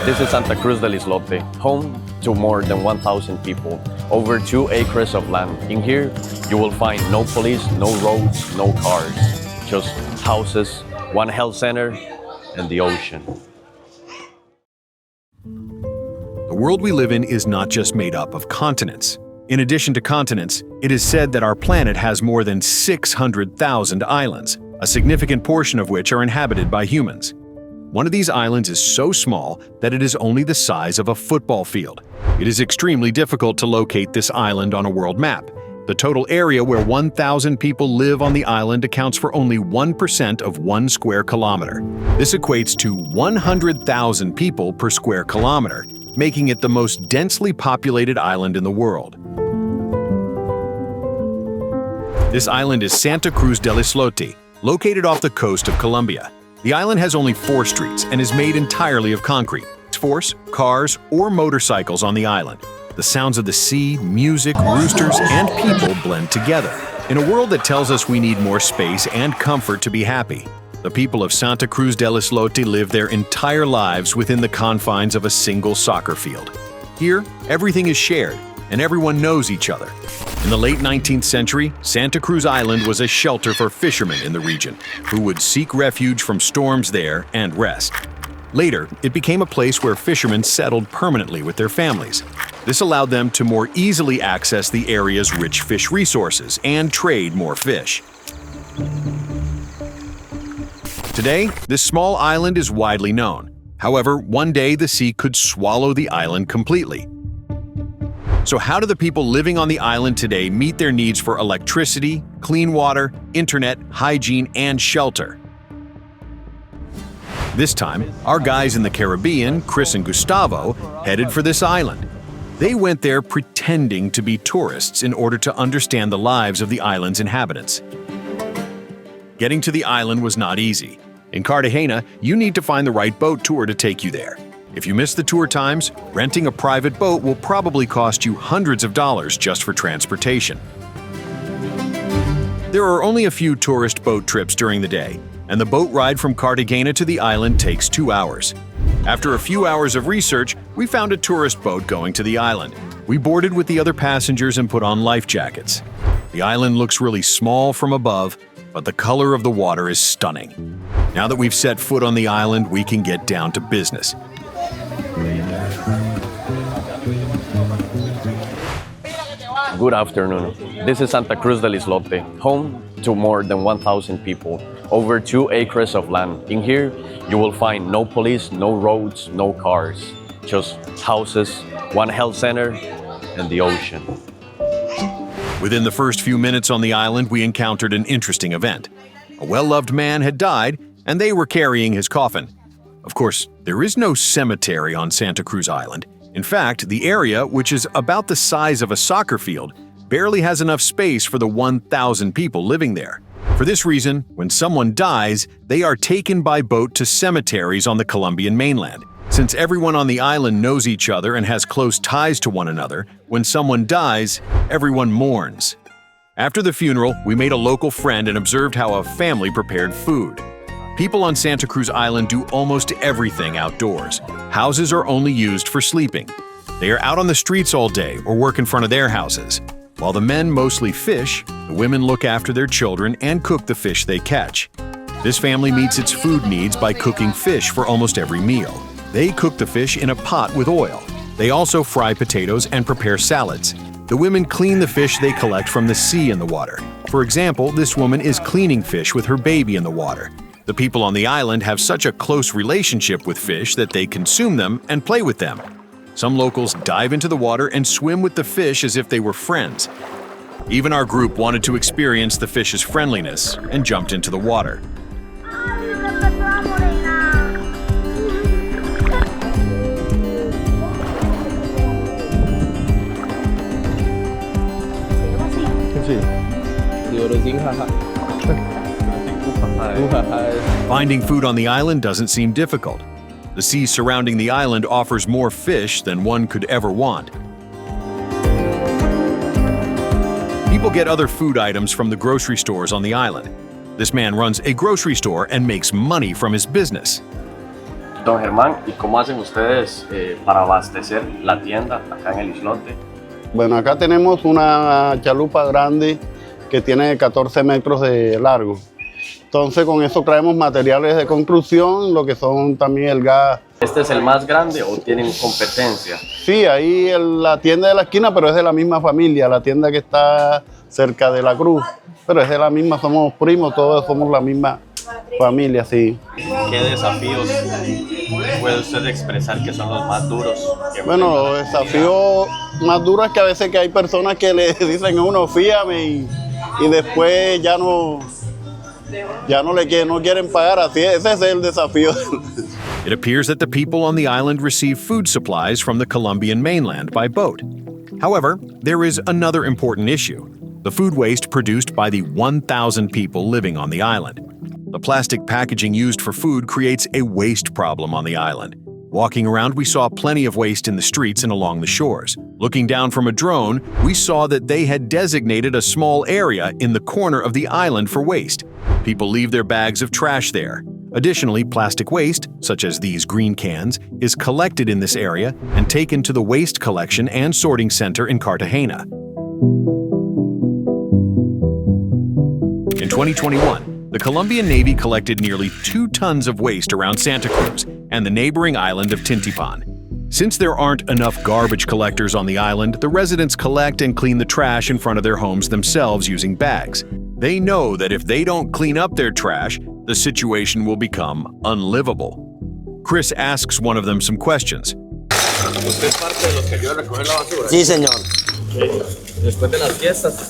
This is Santa Cruz del Islote, home to more than 1,000 people, over 2 acres of land. In here, you will find no police, no roads, no cars, just houses, one health center, and the ocean. The world we live in is not just made up of continents. In addition to continents, it is said that our planet has more than 600,000 islands, a significant portion of which are inhabited by humans. One of these islands is so small that it is only the size of a football field. It is extremely difficult to locate this island on a world map. The total area where 1,000 people live on the island accounts for only 1% of 1 square kilometer. This equates to 100,000 people per square kilometer, making it the most densely populated island in the world. This island is Santa Cruz del Islote, located off the coast of Colombia. The island has only 4 streets and is made entirely of concrete. Force, cars, or motorcycles on the island. The sounds of the sea, music, roosters, and people blend together. In a world that tells us we need more space and comfort to be happy, the people of Santa Cruz del Islote live their entire lives within the confines of a single soccer field. Here, everything is shared, and everyone knows each other. In the late 19th century, Santa Cruz Island was a shelter for fishermen in the region, who would seek refuge from storms there and rest. Later, it became a place where fishermen settled permanently with their families. This allowed them to more easily access the area's rich fish resources and trade more fish. Today, this small island is widely known. However, one day the sea could swallow the island completely. So how do the people living on the island today meet their needs for electricity, clean water, internet, hygiene, and shelter? This time, our guys in the Caribbean, Chris and Gustavo, headed for this island. They went there pretending to be tourists in order to understand the lives of the island's inhabitants. Getting to the island was not easy. In Cartagena, you need to find the right boat tour to take you there. If you miss the tour times, renting a private boat will probably cost you hundreds of dollars just for transportation. There are only a few tourist boat trips during the day, and the boat ride from Cartagena to the island takes 2 hours. After a few hours of research, we found a tourist boat going to the island. We boarded with the other passengers and put on life jackets. The island looks really small from above, but the color of the water is stunning. Now that we've set foot on the island, we can get down to business. Good afternoon. This is Santa Cruz del Islote, home to more than 1,000 people, over 2 acres of land. In here, you will find no police, no roads, no cars, just houses, one health center, and the ocean. Within the first few minutes on the island, we encountered an interesting event. A well-loved man had died, and they were carrying his coffin. Of course, there is no cemetery on Santa Cruz Island. In fact, the area, which is about the size of a soccer field, barely has enough space for the 1,000 people living there. For this reason, when someone dies, they are taken by boat to cemeteries on the Colombian mainland. Since everyone on the island knows each other and has close ties to one another, when someone dies, everyone mourns. After the funeral, we made a local friend and observed how a family prepared food. People on Santa Cruz Island do almost everything outdoors. Houses are only used for sleeping. They are out on the streets all day or work in front of their houses. While the men mostly fish, the women look after their children and cook the fish they catch. This family meets its food needs by cooking fish for almost every meal. They cook the fish in a pot with oil. They also fry potatoes and prepare salads. The women clean the fish they collect from the sea in the water. For example, this woman is cleaning fish with her baby in the water. The people on the island have such a close relationship with fish that they consume them and play with them. Some locals dive into the water and swim with the fish as if they were friends. Even our group wanted to experience the fish's friendliness and jumped into the water. Finding food on the island doesn't seem difficult. The sea surrounding the island offers more fish than one could ever want. People get other food items from the grocery stores on the island. This man runs a grocery store and makes money from his business. Don Germán, ¿y cómo hacen ustedes para abastecer la tienda acá en el islote? Bueno, acá tenemos una chalupa grande que tiene 14 metros de largo. Entonces con eso traemos materiales de construcción, lo que son también el gas. ¿Este es el más grande o tienen competencia? Sí, ahí la tienda de la esquina, pero es de la misma familia, la tienda que está cerca de la Cruz. Pero es de la misma, somos primos, todos somos la misma familia, sí. ¿Qué desafíos puede usted expresar que son los más duros? Bueno, los desafíos más duros es que a veces que hay personas que le dicen a uno, fíame, y después ya no quieren pagar, así ese es el desafío. It appears that the people on the island receive food supplies from the Colombian mainland by boat. However, there is another important issue: the food waste produced by the 1,000 people living on the island. The plastic packaging used for food creates a waste problem on the island. Walking around, we saw plenty of waste in the streets and along the shores. Looking down from a drone, we saw that they had designated a small area in the corner of the island for waste. People leave their bags of trash there. Additionally, plastic waste, such as these green cans, is collected in this area and taken to the waste collection and sorting center in Cartagena. In 2021, the Colombian Navy collected nearly 2 tons of waste around Santa Cruz and the neighboring island of Tintipan. Since there aren't enough garbage collectors on the island, the residents collect and clean the trash in front of their homes themselves using bags. They know that if they don't clean up their trash, the situation will become unlivable. Chris asks one of them some questions. ¿Usted es parte de los que ayudan a recoger la basura? Sí, señor. Después de las fiestas,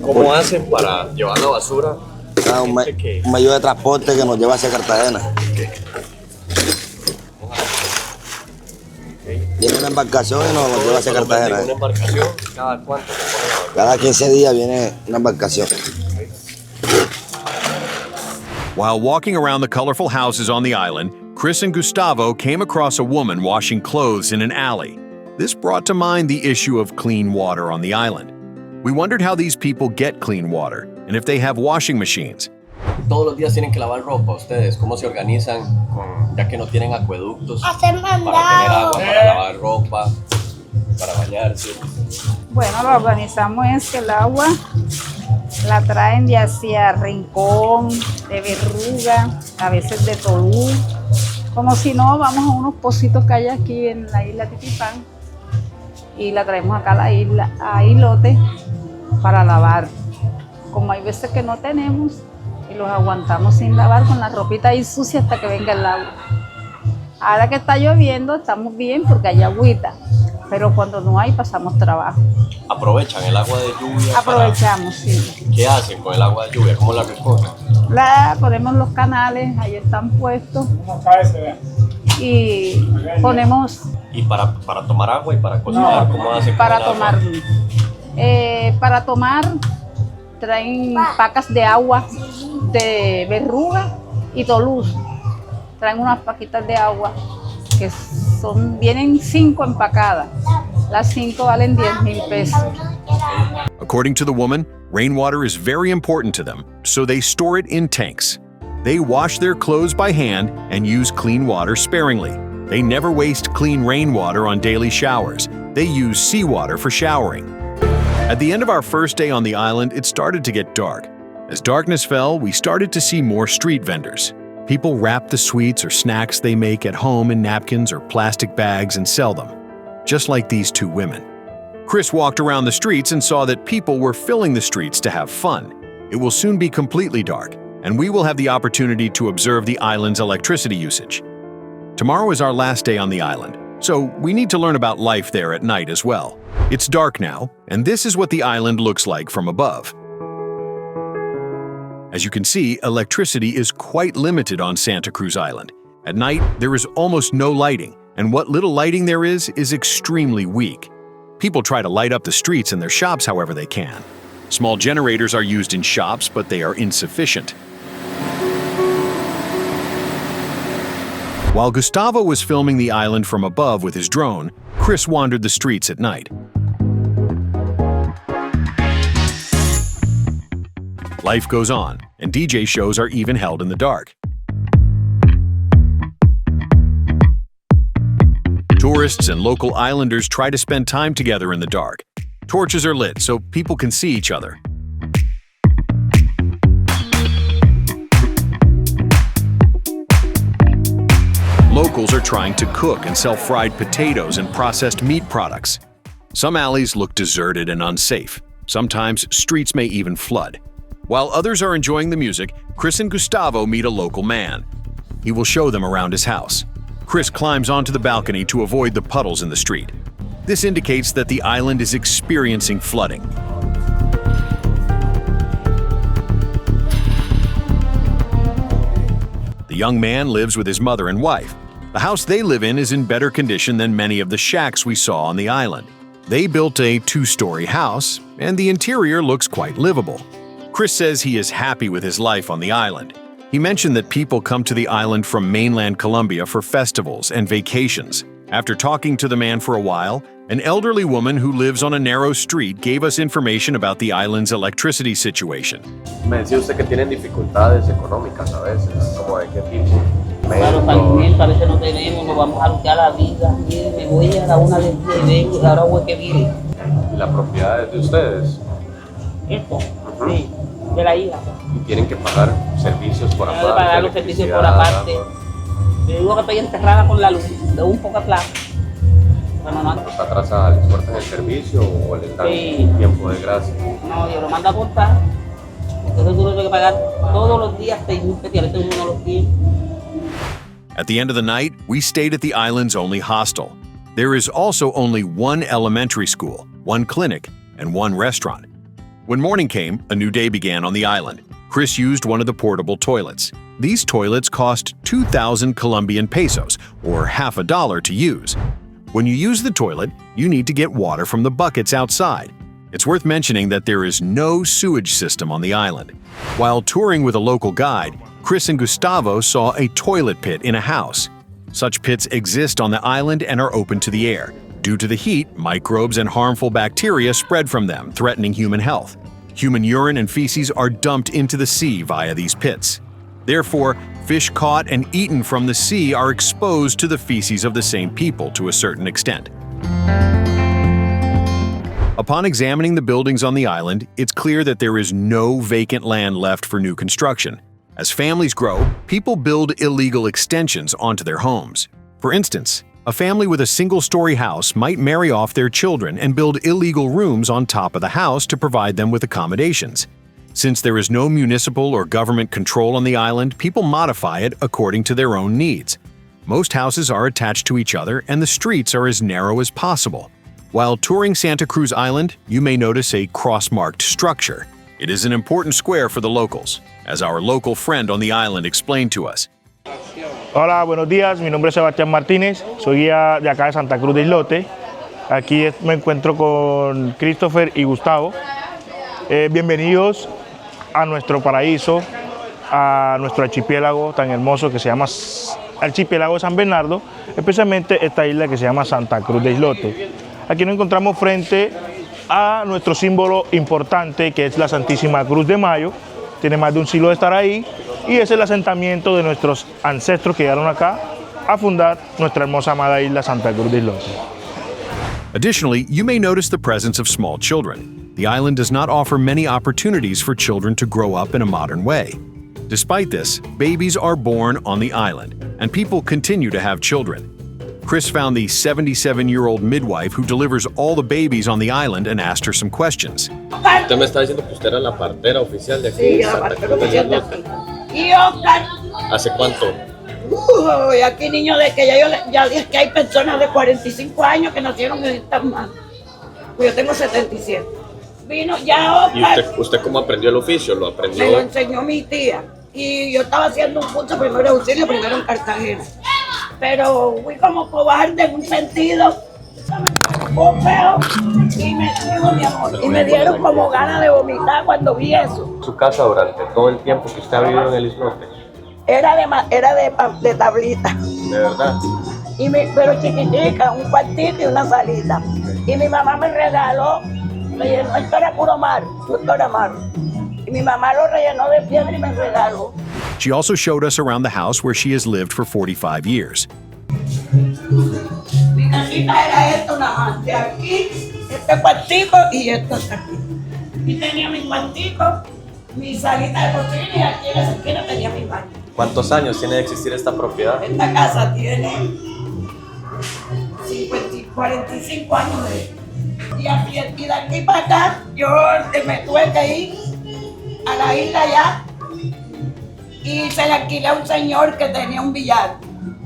¿cómo hacen para llevar la basura? Un medio de transporte que nos lleva hacia Cartagena. Viene una embarcación y nos lleva hacia Cartagena. ¿Una embarcación? ¿Cada cuánto se pone? Cada 15 días viene una embarcación. While walking around the colorful houses on the island, Chris and Gustavo came across a woman washing clothes in an alley. This brought to mind the issue of clean water on the island. We wondered how these people get clean water and if they have washing machines. Todos los días tienen que lavar ropa. ¿Ustedes cómo se organizan ya que no tienen acueductos para tener agua, para lavar ropa, para bañarse? Bueno, lo organizamos es que el agua la traen de hacia Rincón, de Berruga, a veces de Tolú. Como si no, vamos a unos pocitos que hay aquí en la isla Titipán y la traemos acá a la isla, a Islote, para lavar. Como hay veces que no tenemos y los aguantamos sin lavar con la ropita ahí sucia hasta que venga el agua. Ahora que está lloviendo estamos bien porque hay agüita, pero cuando no hay pasamos trabajo. ¿Aprovechan el agua de lluvia? Aprovechamos, sí. ¿Qué hacen con el agua de lluvia? ¿Cómo la recogen? La ponemos los canales, ahí están puestos. Y ponemos... ¿Y para tomar agua y para cocinar? ¿Cómo hacen con el agua? Para tomar traen pacas de agua de Berruga y Toluz. Traen unas paquitas de agua que vienen 5 empacadas. Las 5 valen 10,000 pesos. According to the woman, rainwater is very important to them, so they store it in tanks. They wash their clothes by hand and use clean water sparingly. They never waste clean rainwater on daily showers. They use seawater for showering. At the end of our first day on the island, it started to get dark. As darkness fell, we started to see more street vendors. People wrap the sweets or snacks they make at home in napkins or plastic bags and sell them, just like these 2 women. Chris walked around the streets and saw that people were filling the streets to have fun. It will soon be completely dark, and we will have the opportunity to observe the island's electricity usage. Tomorrow is our last day on the island, so we need to learn about life there at night as well. It's dark now, and this is what the island looks like from above. As you can see, electricity is quite limited on Santa Cruz Island. At night, there is almost no lighting, and what little lighting there is extremely weak. People try to light up the streets and their shops however they can. Small generators are used in shops, but they are insufficient. While Gustavo was filming the island from above with his drone, Chris wandered the streets at night. Life goes on, and DJ shows are even held in the dark. Tourists and local islanders try to spend time together in the dark. Torches are lit so people can see each other. Locals are trying to cook and sell fried potatoes and processed meat products. Some alleys look deserted and unsafe. Sometimes streets may even flood. While others are enjoying the music, Chris and Gustavo meet a local man. He will show them around his house. Chris climbs onto the balcony to avoid the puddles in the street. This indicates that the island is experiencing flooding. The young man lives with his mother and wife. The house they live in is in better condition than many of the shacks we saw on the island. They built a 2-story house, and the interior looks quite livable. Chris says he is happy with his life on the island. He mentioned that people come to the island from mainland Colombia for festivals and vacations. After talking to the man for a while, an elderly woman who lives on a narrow street gave us information about the island's electricity situation. Me decía usted que tienen dificultades económicas a veces, ¿como de qué tipo? Claro, para alimento a veces no tenemos, nos vamos a luchar la vida. Y me voy a la 1 del día y vengo, y ahora voy que viene. ¿Y la propiedad es de ustedes? Esto, sí, de la isla. ¿Y tienen que pagar servicios por aparte? Pagar los servicios por aparte. Te digo que estoy enterrada con la luz, de un poco de plata. Bueno, no. ¿Está atrasada? ¿Les cortan el servicio o les dan tiempo de gracia? No, yo lo mando a cortar. Entonces tú lo tienes que pagar todos los días 6.000 pesos, y a veces uno no los tiene. At the end of the night, we stayed at the island's only hostel. There is also only one elementary school, one clinic, and one restaurant. When morning came, a new day began on the island. Chris used one of the portable toilets. These toilets cost 2,000 Colombian pesos, or half a dollar to use. When you use the toilet, you need to get water from the buckets outside. It's worth mentioning that there is no sewage system on the island. While touring with a local guide, Chris and Gustavo saw a toilet pit in a house. Such pits exist on the island and are open to the air. Due to the heat, microbes and harmful bacteria spread from them, threatening human health. Human urine and feces are dumped into the sea via these pits. Therefore, fish caught and eaten from the sea are exposed to the feces of the same people to a certain extent. Upon examining the buildings on the island, it's clear that there is no vacant land left for new construction. As families grow, people build illegal extensions onto their homes. For instance, a family with a single-story house might marry off their children and build illegal rooms on top of the house to provide them with accommodations. Since there is no municipal or government control on the island, people modify it according to their own needs. Most houses are attached to each other and the streets are as narrow as possible. While touring Santa Cruz Island, you may notice a cross-marked structure. It is an important square for the locals, as our local friend on the island explained to us. Hola, buenos días. Mi nombre es Sebastián Martínez. Soy guía de acá de Santa Cruz del Islote. Aquí me encuentro con Christopher y Gustavo. Bienvenidos a nuestro paraíso, a nuestro archipiélago tan hermoso que se llama Archipiélago San Bernardo, especialmente esta isla que se llama Santa Cruz del Islote. Aquí nos encontramos frente a nuestro símbolo importante, que es la Santísima Cruz de Mayo. Tiene más de un siglo de estar ahí y es el asentamiento de nuestros ancestros que llegaron acá a fundar nuestra hermosa amada isla Santa Cruz del Islote. Additionally, you may notice the presence of small children. The island does not offer many opportunities for children to grow up in a modern way. Despite this, babies are born on the island, and people continue to have children. Chris found the 77-year-old midwife who delivers all the babies on the island and asked her some questions. Usted me está diciendo que usted era la partera oficial de aquí. Sí, la partera oficial de aquí. Y yo, ¿hace cuánto? aquí niños de que ya es que hay personas de 45 años que nacieron en estas manos. Pues yo tengo 77. Vino ya Oscar. ¿Y usted cómo aprendió el oficio? ¿Lo aprendió? Me lo enseñó mi tía. Y yo estaba haciendo un curso de primer auxilio, primero en Cartagena. Pero fui como cobarde en un sentido. Feo, y me dieron como ganas de vomitar cuando vi eso. ¿Su casa durante todo el tiempo que usted ha vivido en el islote? Era de tablita. ¿De verdad? Pero chiquitica, un cuartito y una salita. Y mi mamá me regaló, esto era puro mar, esto era mar. Y mi mamá lo rellenó de piedra y me regaló. She also showed us around the house where she has lived for 45 years. casita era esto nada más, de aquí, este cuartico y esto hasta aquí. Y tenía mi cuartico, mi salita de cocina y aquí en esa esquina tenía mi baño. ¿Cuántos años tiene de existir esta propiedad? Esta casa tiene 45 años y de aquí para acá yo me tuve que ir a la isla ya y se le alquilé a un señor que tenía un billar.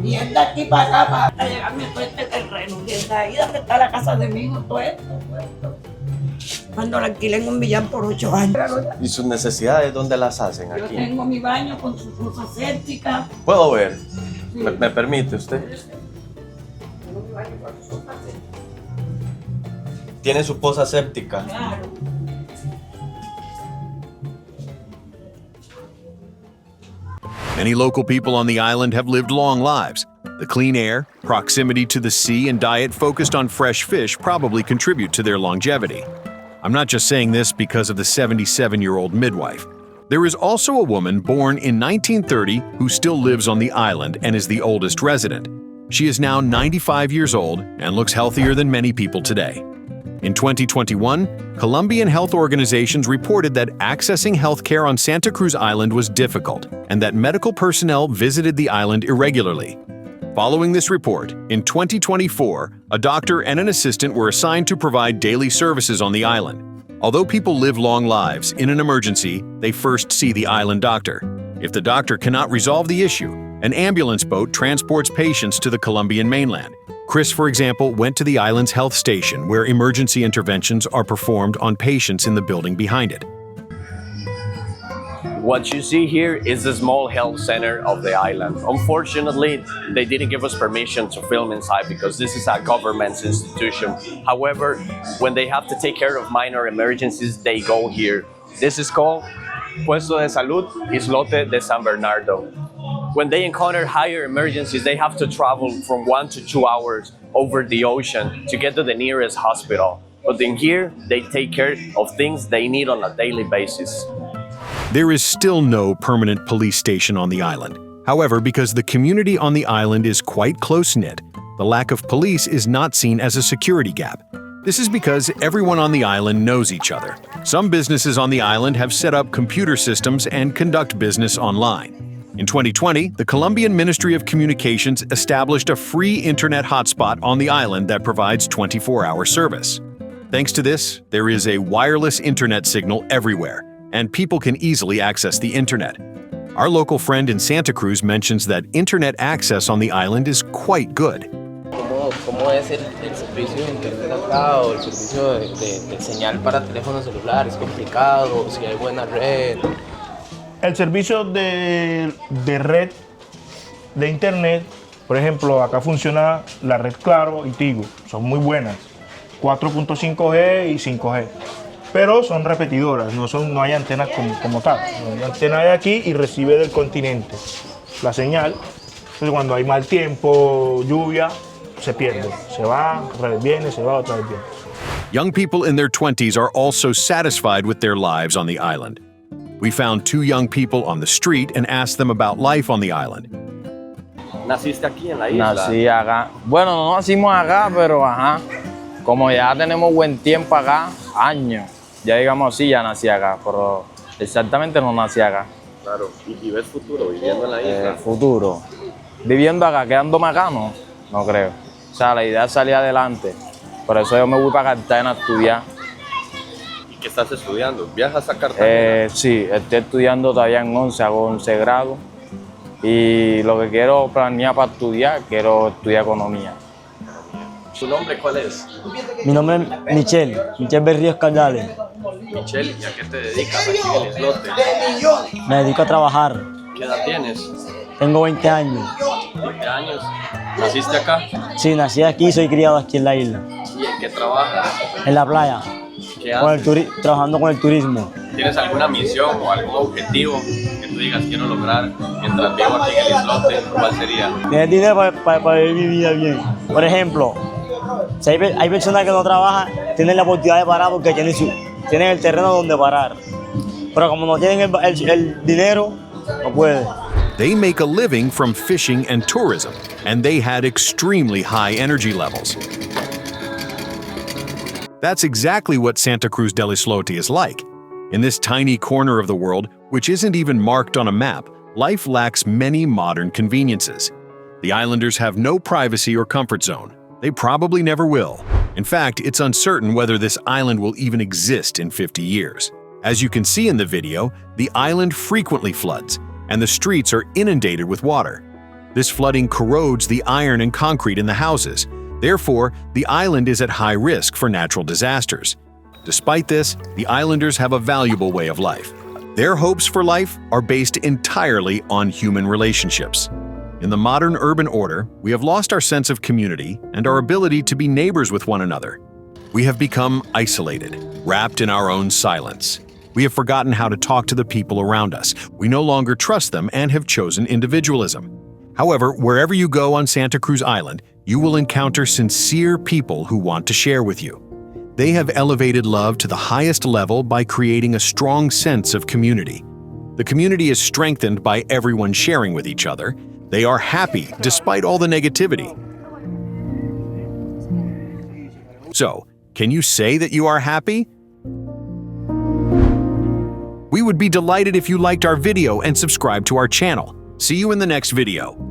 Y es de aquí para acá para llegarme todo este terreno. Y desde ahí donde está la casa de mi hijo, todo esto. Cuando la alquilé en un billar por 8 años. ¿Y sus necesidades dónde las hacen Yo aquí? tengo mi baño con su fosa séptica. ¿Puedo ver? Sí. ¿Me permite usted? Tengo mi baño con su fosa séptica. ¿Tiene su poza séptica? Claro. Many local people on the island have lived long lives. The clean air, proximity to the sea, and diet focused on fresh fish probably contribute to their longevity. I'm not just saying this because of the 77-year-old midwife. There is also a woman born in 1930 who still lives on the island and is the oldest resident. She is now 95 years old and looks healthier than many people today. In 2021, Colombian health organizations reported that accessing healthcare on Santa Cruz Island was difficult and that medical personnel visited the island irregularly. Following this report, in 2024, a doctor and an assistant were assigned to provide daily services on the island. Although people live long lives, in an emergency, they first see the island doctor. If the doctor cannot resolve the issue, an ambulance boat transports patients to the Colombian mainland. Chris, for example, went to the island's health station where emergency interventions are performed on patients in the building behind it. What you see here is the small health center of the island. Unfortunately, they didn't give us permission to film inside because this is a government institution. However, when they have to take care of minor emergencies, they go here. This is called Puesto de Salud Islote de San Bernardo. When they encounter higher emergencies, they have to travel from 1 to 2 hours over the ocean to get to the nearest hospital. But in here, they take care of things they need on a daily basis. There is still no permanent police station on the island. However, because the community on the island is quite close-knit, the lack of police is not seen as a security gap. This is because everyone on the island knows each other. Some businesses on the island have set up computer systems and conduct business online. In 2020, the Colombian Ministry of Communications established a free internet hotspot on the island that provides 24-hour service. Thanks to this, there is a wireless internet signal everywhere, and people can easily access the internet. Our local friend in Santa Cruz mentions that internet access on the island is quite good. ¿Cómo es el servicio de internet acá o el servicio de señal para teléfono celular? ¿Es complicado? ¿Si hay buena red? El servicio de red de internet, por ejemplo, acá funciona la red Claro y Tigo, son muy buenas, 4.5G y 5G, pero son repetidoras, no hay antenas como tal. La antena de aquí y recibe del continente la señal, entonces cuando hay mal tiempo, lluvia, se pierde, se va, otra vez viene, se va, otra vez viene. Young people in their 20s are also satisfied with their lives on the island. We found 2 young people on the street and asked them about life on the island. ¿Naciste aquí en la isla? Nací acá. Bueno, no nacimos acá, pero ajá. Como ya tenemos buen tiempo acá, años, ya digamos así, ya nací acá, pero exactamente no nací acá. Claro. ¿Y ves futuro viviendo en la isla? Futuro. Viviendo acá, quedándome acá, no creo. O sea, la idea es salir adelante. Por eso yo me voy para Cartagena a estudiar. ¿Qué estás estudiando? ¿Viajas a Cartagena? Sí, estoy estudiando todavía en 11, hago 11 grado. Y lo que quiero planear para estudiar, quiero estudiar economía. ¿Su nombre cuál es? Mi nombre es Michelle Berríos Caldales. Michelle, ¿y a qué te dedicas aquí en el islote? Me dedico a trabajar. ¿Qué edad tienes? Tengo 20 años. 20 años. ¿Naciste acá? Sí, nací aquí y soy criado aquí en la isla. ¿Y en qué trabajas? En la playa. ¿Qué haces? Trabajando con el turismo. ¿Tienes alguna misión o algún objetivo que tú digas quiero lograr mientras vivo aquí en el islote? ¿Cuál sería? Tener dinero para vivir mi vida bien. Por ejemplo, si hay personas que no trabajan, tienen la oportunidad de parar porque tienen el terreno donde parar. Pero como no tienen el dinero, no pueden. They make a living from fishing and tourism, and they had extremely high energy levels. That's exactly what Santa Cruz del Islote is like. In this tiny corner of the world, which isn't even marked on a map, life lacks many modern conveniences. The islanders have no privacy or comfort zone. They probably never will. In fact, it's uncertain whether this island will even exist in 50 years. As you can see in the video, the island frequently floods, and the streets are inundated with water. This flooding corrodes the iron and concrete in the houses. Therefore, the island is at high risk for natural disasters. Despite this, the islanders have a valuable way of life. Their hopes for life are based entirely on human relationships. In the modern urban order, we have lost our sense of community and our ability to be neighbors with one another. We have become isolated, wrapped in our own silence. We have forgotten how to talk to the people around us. We no longer trust them and have chosen individualism. However, wherever you go on Santa Cruz Island, you will encounter sincere people who want to share with you. They have elevated love to the highest level by creating a strong sense of community. The community is strengthened by everyone sharing with each other. They are happy despite all the negativity. So, can you say that you are happy? We would be delighted if you liked our video and subscribed to our channel. See you in the next video.